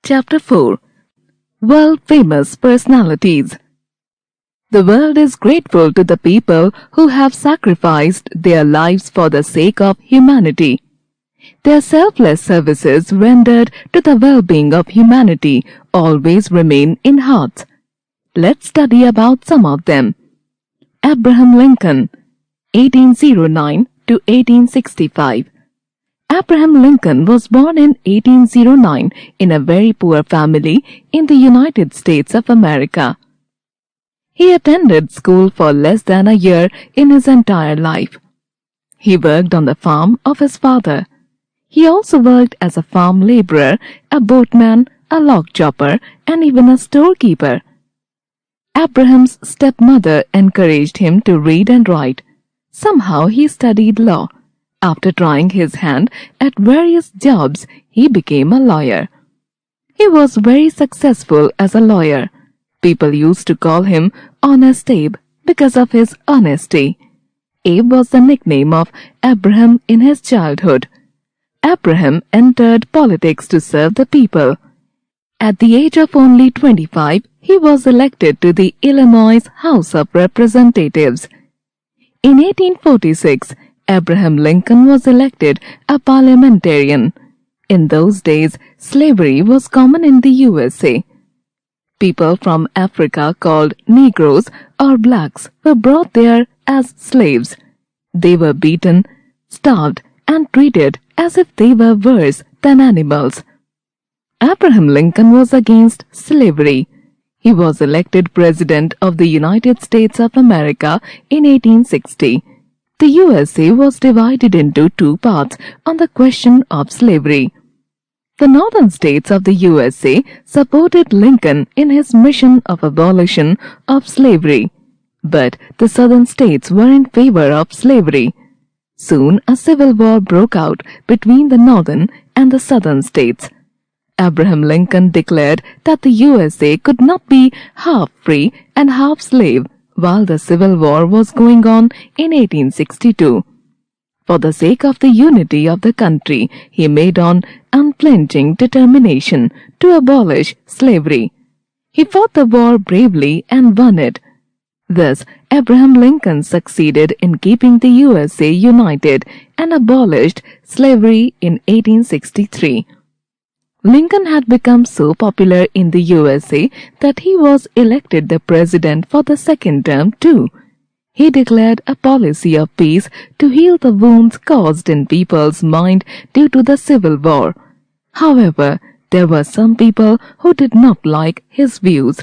Chapter 4 World Famous Personalities. The world is grateful to the people who have sacrificed their lives for the sake of humanity. Their selfless services rendered to the well-being of humanity always remain in hearts. Let's study about some of them. Abraham Lincoln, 1809 to 1865. Abraham Lincoln was born in 1809 in a very poor family in the United States of America. He attended school for less than a year in his entire life. He worked on the farm of his father. He also worked as a farm laborer, a boatman, a log chopper, and even a storekeeper. Abraham's stepmother encouraged him to read and write. Somehow he studied law. After trying his hand at various jobs, he became a lawyer. He was very successful as a lawyer. People used to call him Honest Abe because of his honesty. Abe was the nickname of Abraham in his childhood. Abraham entered politics to serve the people. At the age of only 25, he was elected to the Illinois House of Representatives. In 1846, Abraham Lincoln was elected a parliamentarian. In those days, slavery was common in the USA. People from Africa called Negroes or blacks were brought there as slaves. They were beaten, starved, and treated as if they were worse than animals. Abraham Lincoln was against slavery. He was elected President of the United States of America in 1860. The USA was divided into two parts on the question of slavery. The northern states of the USA supported Lincoln in his mission of abolition of slavery, but the southern states were in favor of slavery. Soon a civil war broke out between the northern and the southern states. Abraham Lincoln declared that the USA could not be half free and half slave while the Civil War was going on in 1862. For the sake of the unity of the country, he made an unflinching determination to abolish slavery. He fought the war bravely and won it. Thus, Abraham Lincoln succeeded in keeping the USA united and abolished slavery in 1863. Lincoln had become so popular in the USA that he was elected the president for the second term too. He declared a policy of peace to heal the wounds caused in people's mind due to the Civil War. However, there were some people who did not like his views.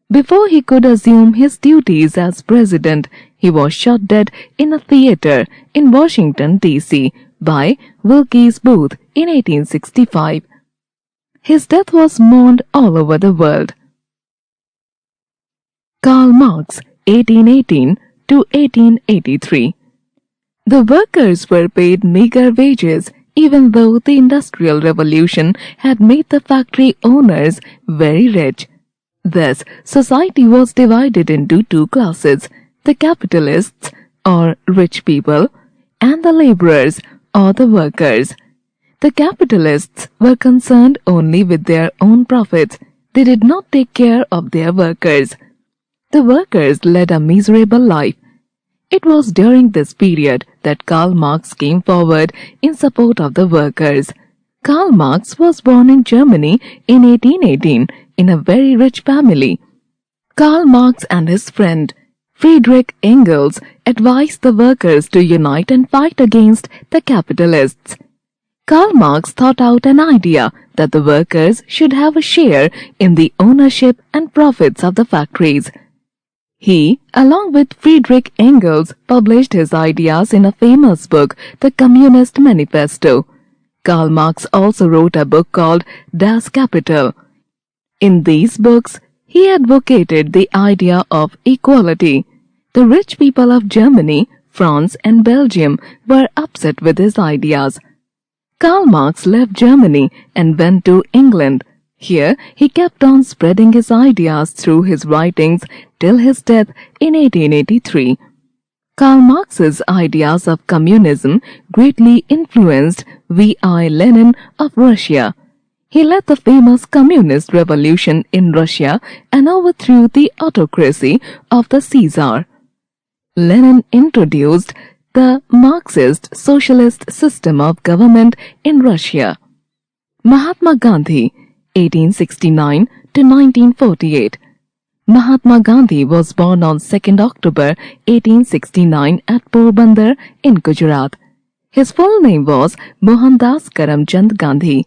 Before he could assume his duties as president, he was shot dead in a theater in Washington, D.C. by Wilkes Booth in 1865. His death was mourned all over the world. Karl Marx, 1818 to 1883. The workers were paid meager wages, even though the Industrial Revolution had made the factory owners very rich. Thus, society was divided into two classes, the capitalists, or rich people, and the laborers, or the workers. The capitalists were concerned only with their own profits. They did not take care of their workers. The workers led a miserable life. It was during this period that Karl Marx came forward in support of the workers. Karl Marx was born in Germany in 1818 in a very rich family. Karl Marx and his friend Friedrich Engels advised the workers to unite and fight against the capitalists. Karl Marx thought out an idea that the workers should have a share in the ownership and profits of the factories. He, along with Friedrich Engels, published his ideas in a famous book, the Communist Manifesto. Karl Marx also wrote a book called Das Kapital. In these books, he advocated the idea of equality. The rich people of Germany, France, and Belgium were upset with his ideas. Karl Marx left Germany and went to England. Here, he kept on spreading his ideas through his writings till his death in 1883. Karl Marx's ideas of communism greatly influenced V.I. Lenin of Russia. He led the famous communist revolution in Russia and overthrew the autocracy of the Caesar. Lenin introduced the Marxist socialist system of government in Russia. Mahatma Gandhi, 1869 to 1948. Mahatma Gandhi was born on 2nd October 1869 at Porbandar in Gujarat. His full name was Mohandas Karamchand Gandhi.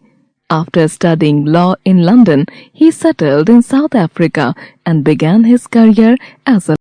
After studying law in London, he settled in South Africa and began his career as a